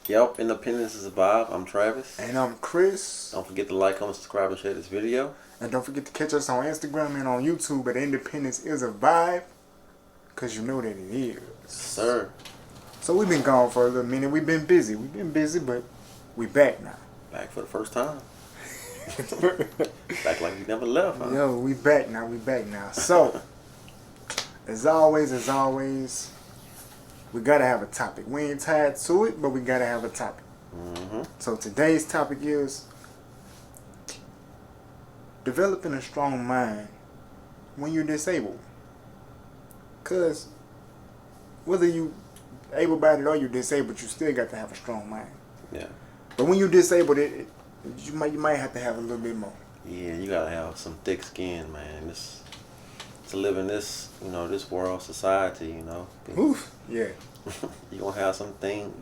Yep, Independence is a vibe. I'm Travis. And I'm Chris. Don't forget to like, comment, subscribe, and share this video. And don't forget to catch us on Instagram and on YouTube at Independence is a Vibe. Because you know that it is. Sir. So we've been gone for a little minute. We've been busy, but we back now. Back for the first time. Back like we never left, huh? Yo, we back now. So, as always, we gotta have a topic. We ain't tied to it, but we gotta have a topic. Mm-hmm. So today's topic is developing a strong mind when you're disabled. Cause whether you able-bodied or you're disabled, you still got to have a strong mind. Yeah. But when you're disabled, you might have to have a little bit more. Yeah, you gotta have some thick skin, man. To live in this, this world society, Oof. Yeah. You gonna have you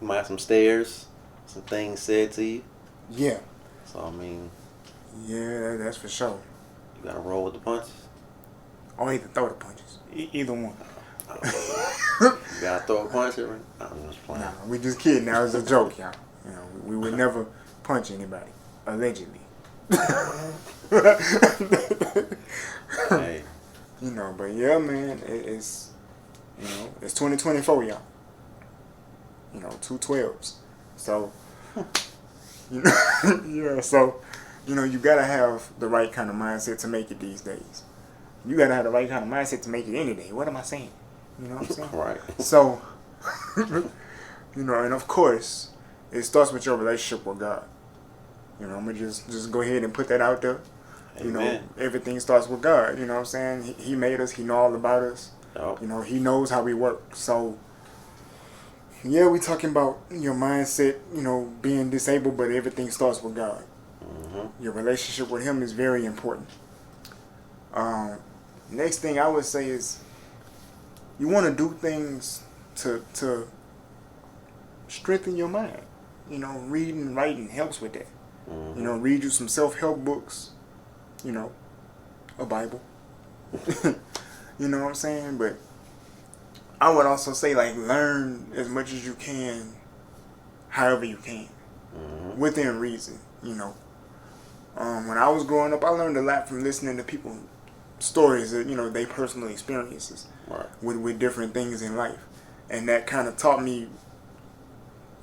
might have some stares, some things said to you. Yeah. So Yeah, that's for sure. you gotta roll with the punches. Or either throw the punches. Either one. You gotta throw a punch at me. I'm just playing. Nah, we just kidding. That was a joke, y'all. We would never punch anybody. Allegedly. Hey. But yeah, man, it's 2024, y'all. 2 12s. So, yeah, so, you gotta have the right kind of mindset to make it these days. You gotta have the right kind of mindset to make it any day. What am I saying? You know what I'm saying? Right. So, and of course, it starts with your relationship with God. I'm gonna just go ahead and put that out there. Amen. Everything starts with God. You know what I'm saying? He made us. He know all about us. Yep. He knows how we work. So, yeah, we talking about your mindset, being disabled, but everything starts with God. Mm-hmm. Your relationship with Him is very important. Next thing I would say is you want to do things to strengthen your mind. Reading and writing helps with that. Mm-hmm. Read you some self-help books. A Bible. You know what I'm saying? But I would also say, learn as much as you can, however you can, within reason. When I was growing up, I learned a lot from listening to people stories that they personal experiences Right. with different things in life, and that kind of taught me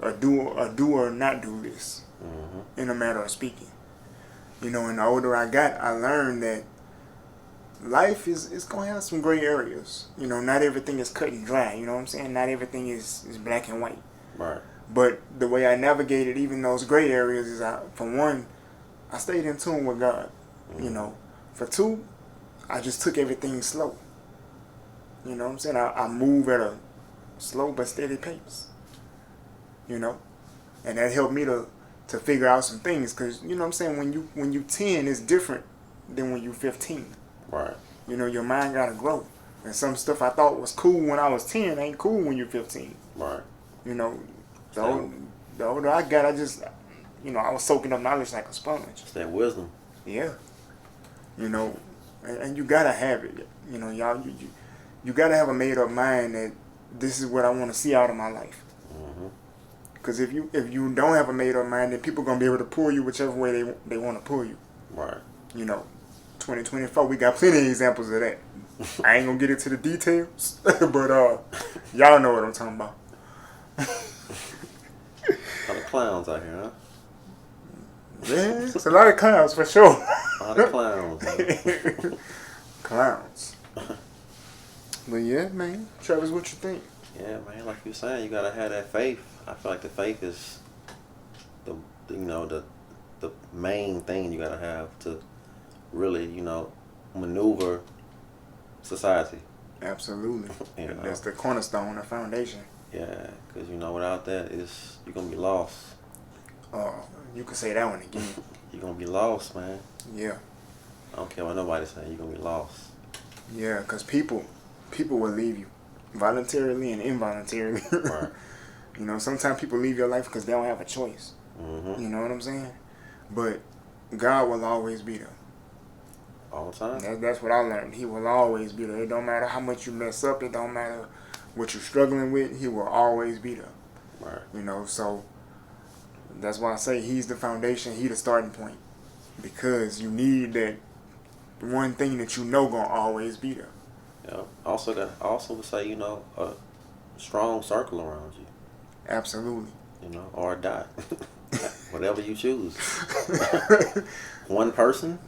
a do or not do this in a matter of speaking. And the older I got, I learned that life is gonna have some gray areas. Not everything is cut and dry. You know what I'm saying? Not everything is black and white. Right. But the way I navigated even those gray areas is, for one, I stayed in tune with God. For two, I just took everything slow. You know what I'm saying? I move at a slow but steady pace. And that helped me to figure out some things, because you know what I'm saying, when you 10, it's different than when you 15. Right. Your mind gotta grow, and some stuff I thought was cool when I was 10 ain't cool when you're 15. Right. The older I got, I just I was soaking up knowledge like a sponge. It's that wisdom. Yeah. And you gotta have it. Y'all, you gotta have a made up mind that this is what I want to see out of my life. Because if you don't have a made up mind, then people gonna be able to pull you whichever way they want to pull you. Right. 2024, we got plenty of examples of that. I ain't gonna get into the details, but y'all know what I'm talking about. A lot of clowns out here, huh? Yeah, it's a lot of clowns for sure. A lot of clowns. Clowns. But yeah, man. Travis, what you think? Yeah, man. Like you saying, you gotta have that faith. I feel like the faith is the main thing you gotta have to really, maneuver society. Absolutely. That's the cornerstone, the foundation. Yeah, because without that, you're gonna be lost. You can say that one again. You're gonna be lost, man. Yeah. I don't care what nobody's saying. You're gonna be lost. Yeah, because people will leave you voluntarily and involuntarily. Right. Sometimes people leave your life because they don't have a choice. Mm-hmm. You know what I'm saying? But God will always be there. All the time. That's what I learned. He will always be there. It don't matter how much you mess up. It don't matter what you're struggling with. He will always be there. Right. You know, so that's why I say he's the foundation, he the starting point. Because you need that one thing that you know gonna always be there. Yeah. I also would say, a strong circle around you. Absolutely. Or a dot. Whatever you choose. One person,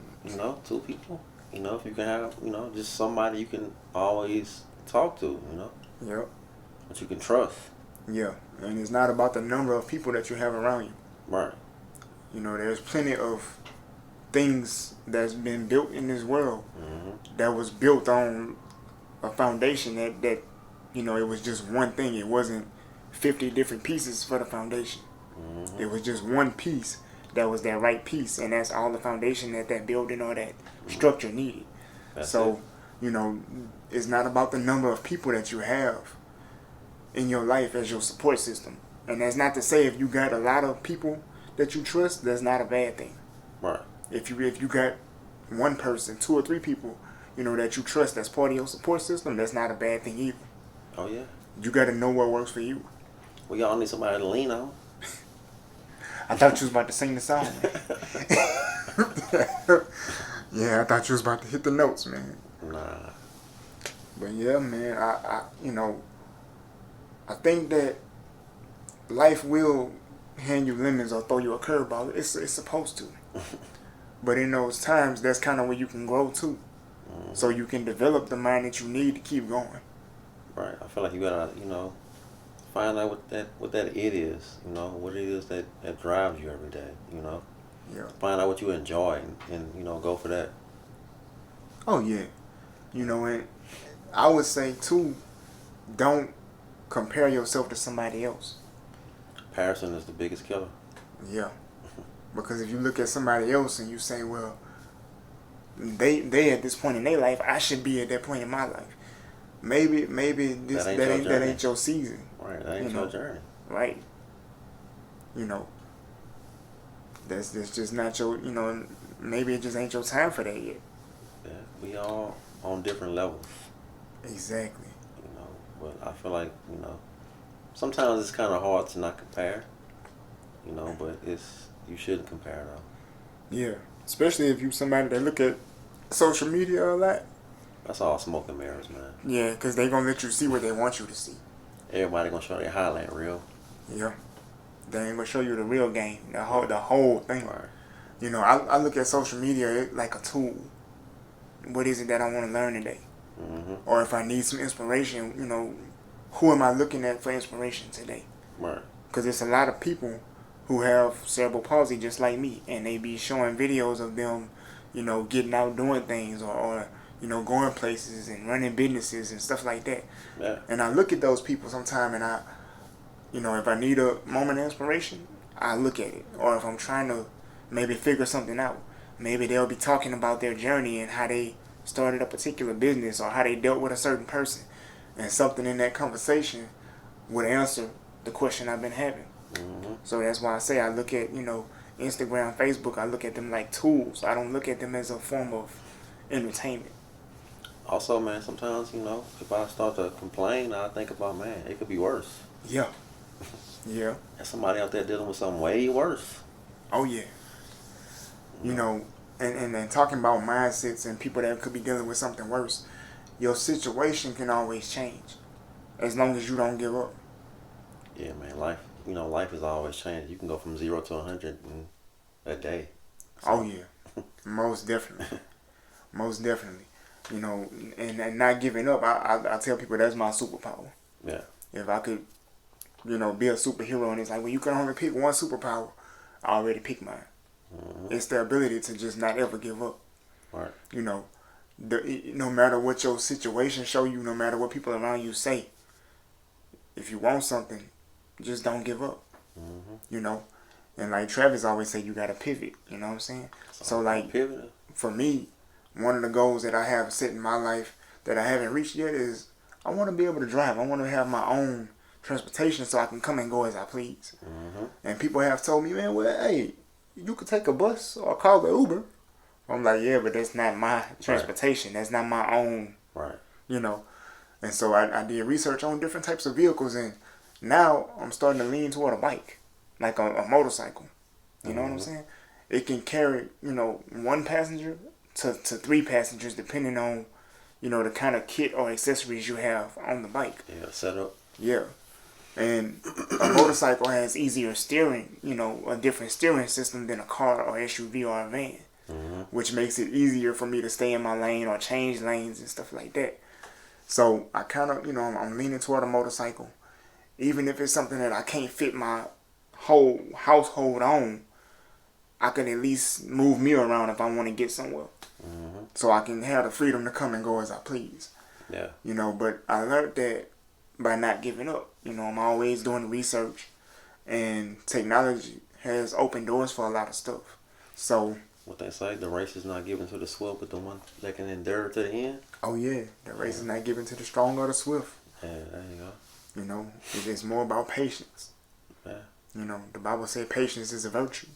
two people. If you can have, just somebody you can always talk to, Yep. that you can trust. Yeah. And it's not about the number of people that you have around you. Right. There's plenty of things that's been built in this world that was built on a foundation that it was just one thing. It wasn't 50 different pieces for the foundation. It was just one piece that was that right piece, and that's all the foundation that building or that structure needed. That's So, it. it's not about the number of people that you have in your life as your support system. And that's not to say if you got a lot of people that you trust, that's not a bad thing. Right. If you got one person, two or three people, that you trust that's part of your support system, that's not a bad thing either. Oh yeah. You got to know what works for you. We all need somebody to lean on. I thought you was about to sing the song, man. Yeah, I thought you was about to hit the notes, man. Nah. But yeah, man, I think that life will hand you lemons or throw you a curveball. It's supposed to. But in those times, that's kind of where you can grow too. So you can develop the mind that you need to keep going. Right. I feel like you gotta, find out what that it is. What it is that drives you every day. Yeah. Find out what you enjoy and go for that. Oh yeah. And I would say too, don't compare yourself to somebody else. Comparison is the biggest killer. Yeah. Because if you look at somebody else and you say, well, they at this point in their life, I should be at that point in my life. Maybe this that ain't your season. Right, that ain't your journey. Right. That's just not your, maybe it just ain't your time for that yet. Yeah, we all on different levels. Exactly. But I feel like, sometimes it's kind of hard to not compare, but you shouldn't compare though. Yeah. Especially if you somebody that look at social media a lot. That's all smoke and mirrors, man. Yeah, because they going to let you see what they want you to see. Everybody going to show their highlight reel. Yeah. They ain't going to show you the real game, the whole thing. Right. I look at social media like a tool. What is it that I want to learn today? Or if I need some inspiration, who am I looking at for inspiration today? Right. Because there's a lot of people who have cerebral palsy just like me, and they be showing videos of them, getting out doing things or going places and running businesses and stuff like that. Yeah. And I look at those people sometime and if I need a moment of inspiration, I look at it. Or if I'm trying to maybe figure something out, maybe they'll be talking about their journey and how they started a particular business or how they dealt with a certain person. And something in that conversation would answer the question I've been having. So that's why I say I look at, Instagram, Facebook, I look at them like tools. I don't look at them as a form of entertainment. Also, man, sometimes, if I start to complain, I think about, man, it could be worse. Yeah. Yeah. There's somebody out there dealing with something way worse. Oh, yeah. And talking about mindsets and people that could be dealing with something worse, your situation can always change as long as you don't give up. Yeah, man, life is always changing. You can go from 0 to 100 in a day. So. Oh, yeah. Most definitely. Most definitely. And not giving up, I tell people that's my superpower. Yeah. If I could, be a superhero, and it's like, when you can only pick one superpower, I already picked mine. It's the ability to just not ever give up. Right. No matter what your situation show you, no matter what people around you say, if you want something, just don't give up. And like Travis always say, you gotta pivot. You know what I'm saying? So like, for me, one of the goals that I have set in my life that I haven't reached yet is I want to be able to drive. I want to have my own transportation so I can come and go as I please. And people have told me, man, well, hey, you could take a bus or call the Uber. I'm like, yeah, but that's not my transportation. Right. That's not my own. Right. And so I did research on different types of vehicles, and Now I'm starting to lean toward a bike, like a motorcycle. You know what I'm Mm-hmm. saying? It can carry, one passenger to three passengers depending on, the kind of kit or accessories you have on the bike. Yeah, set up. Yeah. And a motorcycle has easier steering, a different steering system than a car or SUV or a van, Mm-hmm. which makes it easier for me to stay in my lane or change lanes and stuff like that. So I kind of, I'm leaning toward a motorcycle. Even if it's something that I can't fit my whole household on, I can at least move me around if I want to get somewhere. Mm-hmm. So I can have the freedom to come and go as I please. Yeah. But I learned that by not giving up. I'm always doing research, and technology has opened doors for a lot of stuff. So, What they say, the race is not given to the swift, but the one that can endure to the end. oh yeah, the race is Yeah. not given to the strong or the swift. Yeah, there you go. It's more about patience. Yeah. The Bible says patience is a virtue.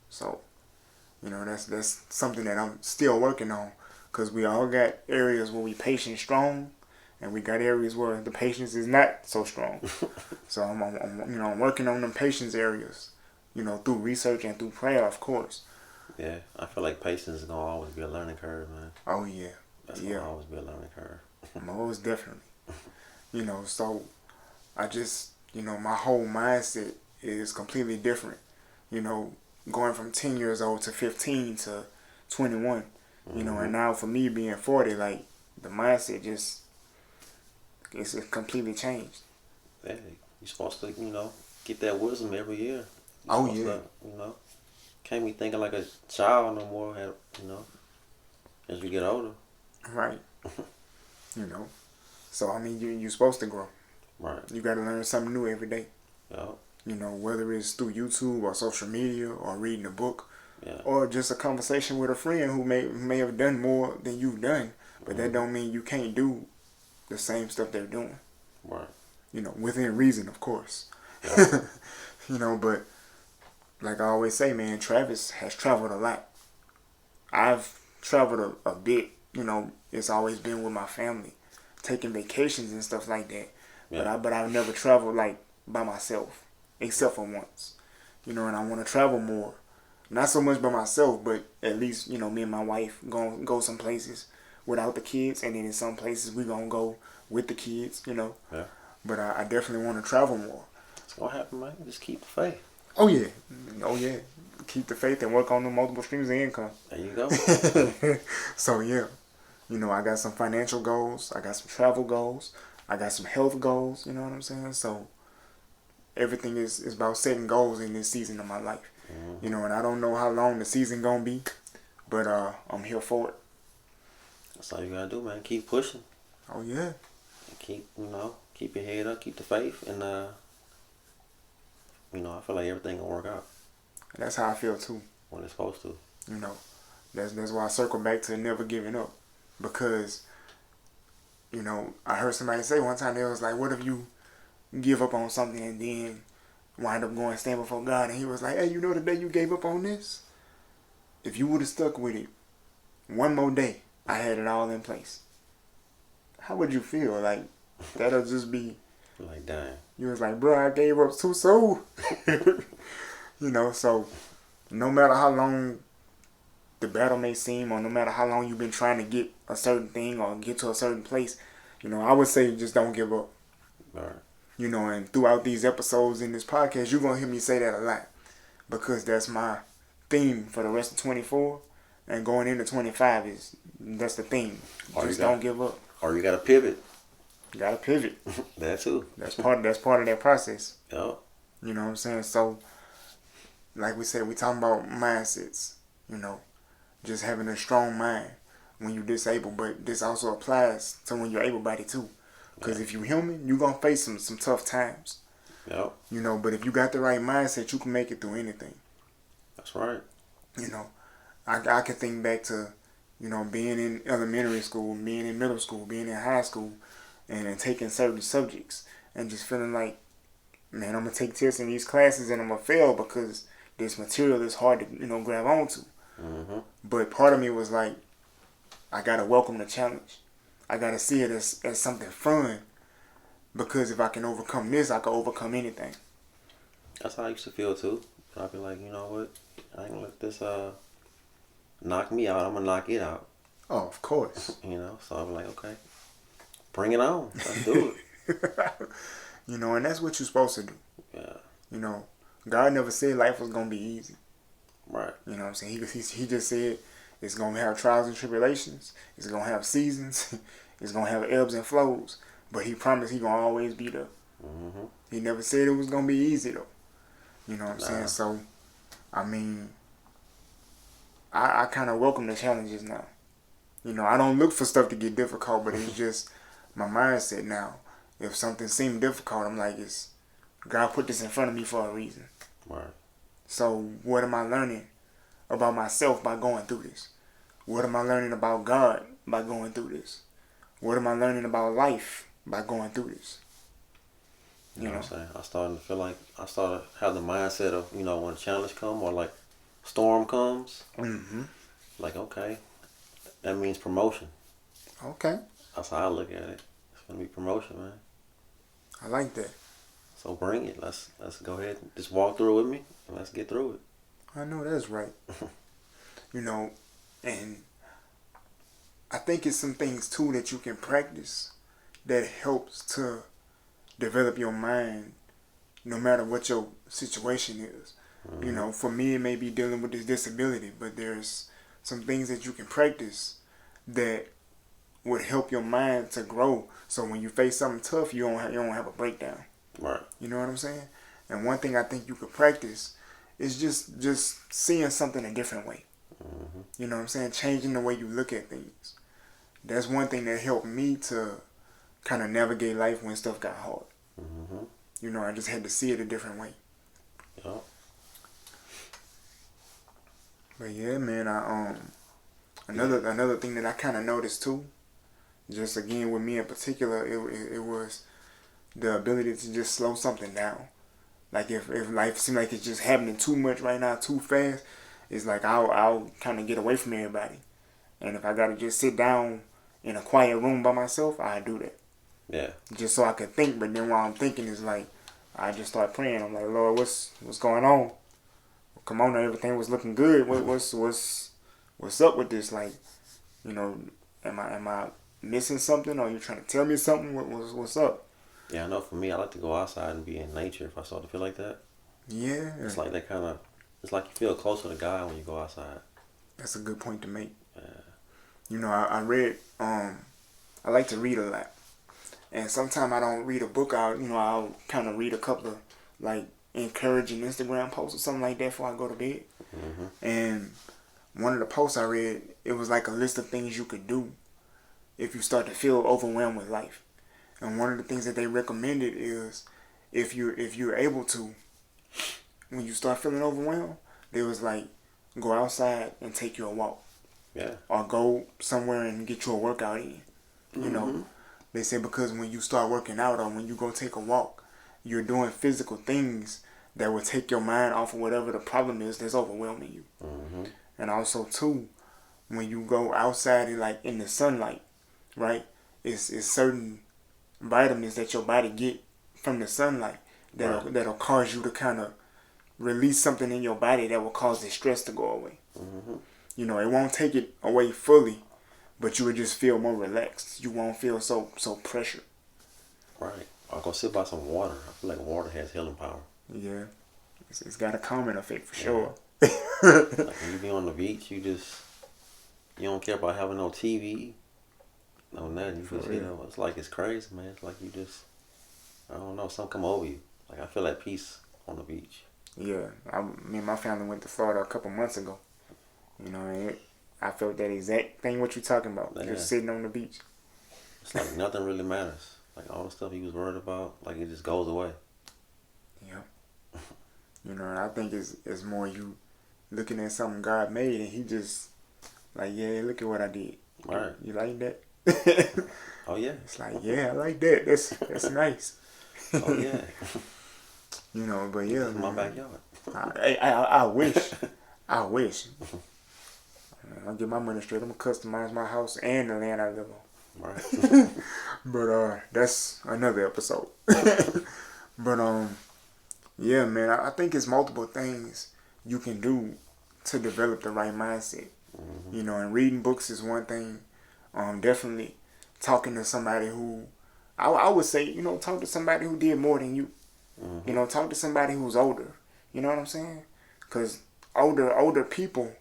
So, that's something that I'm still working on, because we all got areas where we patient strong, and we got areas where the patience is not so strong. So I'm working on them patience areas, through research and through prayer, of course. Yeah, I feel like patience is gonna always be a learning curve, man. Oh yeah, That's yeah, gonna always be a learning curve. most definitely. So I just, my whole mindset is completely different. You know, going from 10 years old to 15 to 21. Mm-hmm. And now for me being 40, like the mindset it's completely changed. Yeah, you're supposed to, get that wisdom every year. You're Oh supposed yeah, to, can't be thinking like a child no more. As you get older. right. You know, so I mean, you're supposed to grow. Right. You got to learn something new every day. Yeah. Whether it's through YouTube or social media or reading a book Yeah. or just a conversation with a friend who may have done more than you've done, but that Mm-hmm. don't mean you can't do the same stuff they're doing. Right. Within reason, of course. Yeah. But like I always say, man, Travis has traveled a lot. I've traveled a bit. It's always been with my family, taking vacations and stuff like that. Yeah. But I've never traveled like by myself, except for once. And I want to travel more. Not so much by myself, but at least me and my wife go some places without the kids, and then in some places we gonna go with the kids. Yeah. But I definitely want to travel more. It's gonna happen, man. Just keep the faith. Oh yeah, oh yeah. Keep the faith and work on the multiple streams of income. There you go. So yeah, I got some financial goals. I got some travel goals. I got some health goals. You know what I'm saying? So everything is about setting goals in this season of my life. Mm-hmm. And I don't know how long the season gonna be, but I'm here for it. That's all you gotta do, man. Keep pushing. Oh yeah. And keep your head up, keep the faith, and I feel like everything gonna work out That's how I feel too. when it's supposed to. That's why I circle back to never giving up, because I heard somebody say one time, they was like, what if you give up on something and then wind up going stand before God? And he was like, hey, the day you gave up on this, if you would have stuck with it one more day, I had it all in place. How would you feel? Like, that'll just be, Like, dang. you was like, bro, I gave up too soon. So no matter how long the battle may seem, or no matter how long you've been trying to get a certain thing or get to a certain place, I would say just don't give up. All right. And throughout these episodes in this podcast, you're going to hear me say that a lot, because that's my theme for the rest of 24, and going into 25 that's the theme. Just don't give up. Or you gotta pivot. You got to pivot. That too. That's part of that process. Yup. You know what I'm saying? So, like we said, we talking about mindsets. Just having a strong mind when you're disabled, but this also applies to when you're able-bodied too. Because if you're human, you're gonna face some tough times. Yep. But if you got the right mindset, you can make it through anything. That's right. I can think back to, being in elementary school, being in middle school, being in high school, and taking certain subjects, and just feeling like, man, I'm gonna take tests in these classes and I'm gonna fail because this material is hard to grab onto. Mm-hmm. But part of me was like, I gotta welcome the challenge. I gotta see it as something fun, because if I can overcome this, I can overcome anything. That's how I used to feel too. I'd be like, you know what? I ain't gonna let this knock me out. I'm gonna knock it out. Oh, of course. You know, so I'm like, okay, bring it on. Let's do it. You know, and that's what you're supposed to do. Yeah. You know, God never said life was gonna be easy. Right. You know what I'm saying? He just said it's gonna have trials and tribulations. It's gonna have seasons. It's gonna have ebbs and flows. But he promised he gonna always be there. Mm-hmm. He never said it was gonna be easy though. You know what I'm Nah. saying? So, I mean, I kind of welcome the challenges now. You know, I don't look for stuff to get difficult, but it's just my mindset now. If something seems difficult, I'm like, it's God put this in front of me for a reason. Right. So what am I learning about myself by going through this? What am I learning about God by going through this? What am I learning about life by going through this? You know what I'm saying? I started to feel like I started to have the mindset of, you know, when a challenge comes or like storm comes, Mm-hmm. like, okay, that means promotion. Okay. That's how I look at it. It's gonna be promotion, man. I like that. So bring it. Let's go ahead and just walk through it with me and let's get through it. I know that's right. You know, and I think it's some things too that you can practice that helps to develop your mind no matter what your situation is. Mm-hmm. You know, for me it may be dealing with this disability, but there's some things that you can practice that would help your mind to grow. So when you face something tough, you don't have a breakdown. Right. You know what I'm saying? And one thing I think you could practice is just seeing something a different way. Mm-hmm. You know what I'm saying? Changing the way you look at things. That's one thing that helped me to kind of navigate life when stuff got hard. Mm-hmm. You know, I just had to see it a different way. Yep. But yeah, man, another thing that I kind of noticed too, just again with me in particular, it was the ability to just slow something down. Like if life seems like it's just happening too much right now, too fast, it's like I'll kind of get away from everybody. And if I gotta just sit down in a quiet room by myself, I do that. Yeah. Just so I can think. But then while I'm thinking, it's like I just start praying. I'm like, Lord, what's going on? Come on, everything was looking good. What's up with this? Like, you know, am I missing something? Or are you trying to tell me something? What's up? Yeah, I know for me, I like to go outside and be in nature if I start to feel like that. Yeah. It's like that kind of, it's like you feel closer to God when you go outside. That's a good point to make. Yeah. You know, I read, I like to read a lot. And sometimes I don't read a book. I'll kind of read a couple of, like, encouraging Instagram posts or something like that before I go to bed. Mm-hmm. And one of the posts I read, it was like a list of things you could do if you start to feel overwhelmed with life. And one of the things that they recommended is if you're able to, when you start feeling overwhelmed, they was like, go outside and take you a walk. Yeah. Or go somewhere and get you a workout in. You know, they say because when you start working out or when you go take a walk, you're doing physical things that will take your mind off of whatever the problem is that's overwhelming you. Mm-hmm. And also too, when you go outside and like in the sunlight, right? It's certain vitamins that your body get from the sunlight that'll cause you to kind of release something in your body that will cause the stress to go away. Mm-hmm. You know, it won't take it away fully, but you will just feel more relaxed. You won't feel so pressured. Right. I'll go sit by some water. I feel like water has healing power. Yeah, it's got a calming effect for sure. Like when you be on the beach, you don't care about having no TV, no nothing. You just, you know, it's like it's crazy, man. It's like you just, I don't know, something come over you. Like I feel at peace on the beach. Yeah, me and my family went to Florida a couple months ago. You know, and I felt that exact thing what you talking about. Yeah. Just sitting on the beach. It's like nothing really matters. Like all the stuff he was worried about, like it just goes away. Yeah. You know, and I think it's more you looking at something God made and he just like, yeah, look at what I did. Right. You like that? Oh yeah. It's like, yeah, I like that. That's nice. Oh yeah. You know, but yeah. It's in my backyard. I wish. I wish. I'll get my money straight. I'm gonna customize my house and the land I live on. Right. But that's another episode. But yeah, man, I think it's multiple things you can do to develop the right mindset. Mm-hmm. You know, and reading books is one thing. Definitely talking to somebody who, I would say, you know, talk to somebody who did more than you. Mm-hmm. You know, talk to somebody who's older. You know what I'm saying? Because older people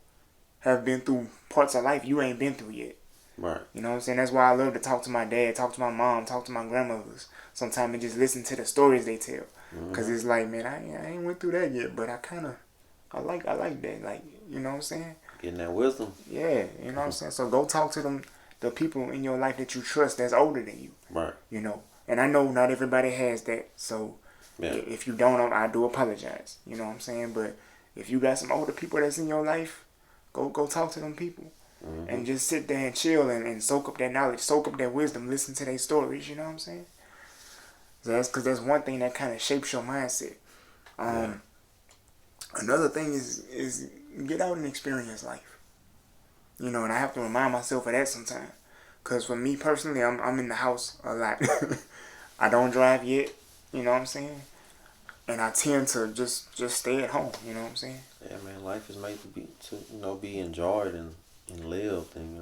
have been through parts of life you ain't been through yet. Right. You know what I'm saying? That's why I love to talk to my dad, talk to my mom, talk to my grandmothers sometimes, and just listen to the stories they tell. Because Mm-hmm. it's like, man, I ain't went through that yet, but I like that. Like, you know what I'm saying? Getting that wisdom. Yeah, you know what I'm saying? So go talk to them, the people in your life that you trust that's older than you. Right. You know? And I know not everybody has that, so Yeah. if you don't, I do apologize. You know what I'm saying? But if you got some older people that's in your life, go talk to them people. Mm-hmm. And just sit there and chill and soak up that knowledge, soak up that wisdom, listen to their stories, you know what I'm saying? So that's because that's one thing that kind of shapes your mindset. Yeah. Another thing is get out and experience life. You know, and I have to remind myself of that sometimes. Because for me personally, I'm in the house a lot. I don't drive yet, you know what I'm saying? And I tend to just stay at home, you know what I'm saying? Yeah, man. Life is made to be enjoyed and lived, and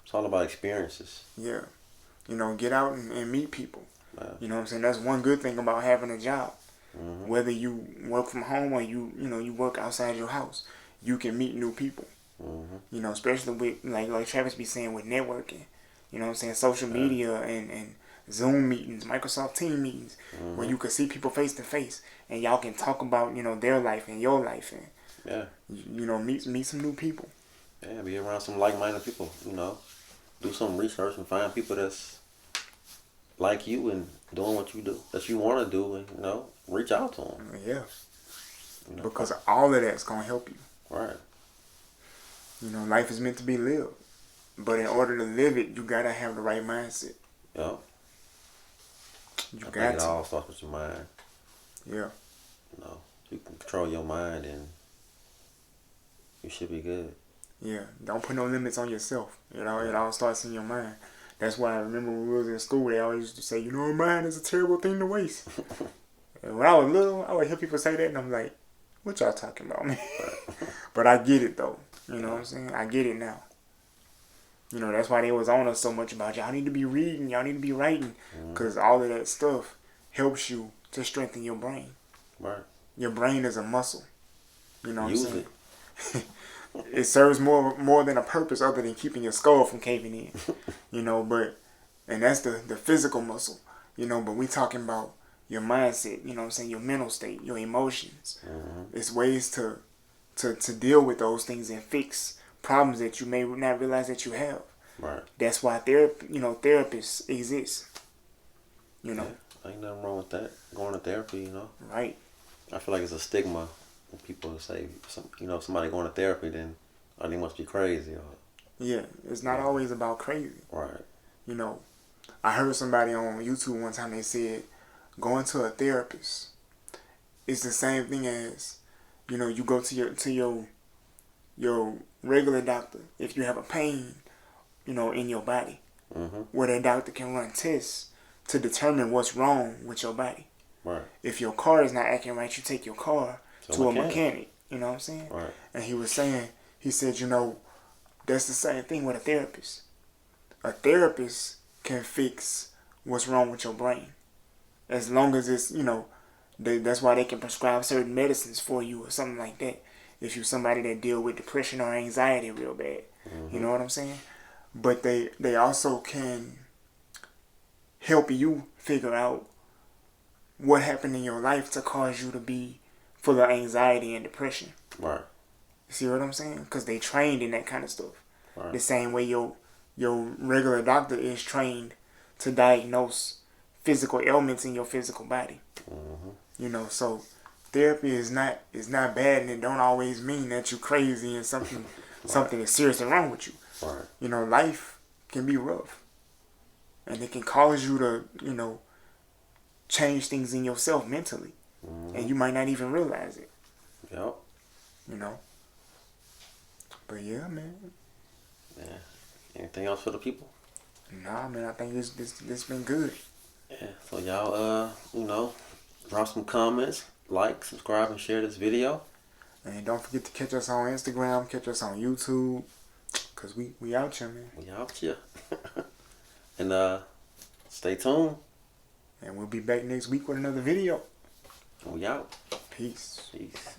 it's all about experiences. Yeah. You know, get out and meet people. Yeah. You know what I'm saying? That's one good thing about having a job. Mm-hmm. Whether you work from home or you work outside your house, you can meet new people. Mm-hmm. You know, especially with like Travis be saying with networking. You know what I'm saying? Social Yeah. media and Zoom meetings, Microsoft Team meetings, Mm-hmm. where you can see people face to face and y'all can talk about, their life and your life and Yeah. meet some new people. Yeah. Be around some like-minded people. Do some research and find people that's like you and doing what you do that you want to do, and reach out to them. Yeah. Because all of that's gonna help you. Right. Life is meant to be lived. But in order to live it, you gotta have the right mindset. Yeah. You I think got it to. all starts with your mind. Yeah. You can control your mind, and you should be good. Yeah. Don't put no limits on yourself. It all starts in your mind. That's why I remember when we was in school, they always used to say, a mind is a terrible thing to waste. And when I was little, I would hear people say that, and I'm like, what y'all talking about, man? But I get it, though. You know what I'm saying? I get it now. That's why they was on us so much about y'all need to be reading, y'all need to be writing. Because all of that stuff helps you to strengthen your brain. Right. Your brain is a muscle. You know what I'm Use saying? it. It serves more than a purpose other than keeping your skull from caving in. And that's the physical muscle. But we talking about your mindset, you know what I'm saying, your mental state, your emotions. Mm-hmm. It's ways to deal with those things and fix problems that you may not realize that you have. Right. That's why therapists exist. Yeah, ain't nothing wrong with that. Going to therapy, Right. I feel like it's a stigma when people say, somebody going to therapy, then they must be crazy. Yeah, it's not always about crazy. Right. I heard somebody on YouTube one time, they said going to a therapist is the same thing as, you go to your regular doctor if you have a pain, in your body, Mm-hmm. where that doctor can run tests to determine what's wrong with your body. Right. If your car is not acting right, you take your car to a mechanic. You know what I'm saying? Right. And he said, that's the same thing with a therapist. A therapist can fix what's wrong with your brain. As long as it's, that's why they can prescribe certain medicines for you or something like that. If you're somebody that deal with depression or anxiety real bad. Mm-hmm. You know what I'm saying? But they also can help you figure out what happened in your life to cause you to be full of anxiety and depression. Right. See what I'm saying? Because they trained in that kind of stuff. Right. The same way your regular doctor is trained to diagnose physical ailments in your physical body. Mm-hmm. So therapy is not bad, and it don't always mean that you're crazy and something is seriously wrong with you. Right. Life can be rough, and it can cause you to change things in yourself mentally, and you might not even realize it. Yep. But yeah, man. Yeah. Anything else for the people? Nah, man, I think this been good. Yeah. So y'all, drop some comments, like, subscribe, and share this video. And don't forget to catch us on Instagram, catch us on YouTube, cause we out here, man. We out here. And stay tuned. And we'll be back next week with another video. We out. Peace. Peace.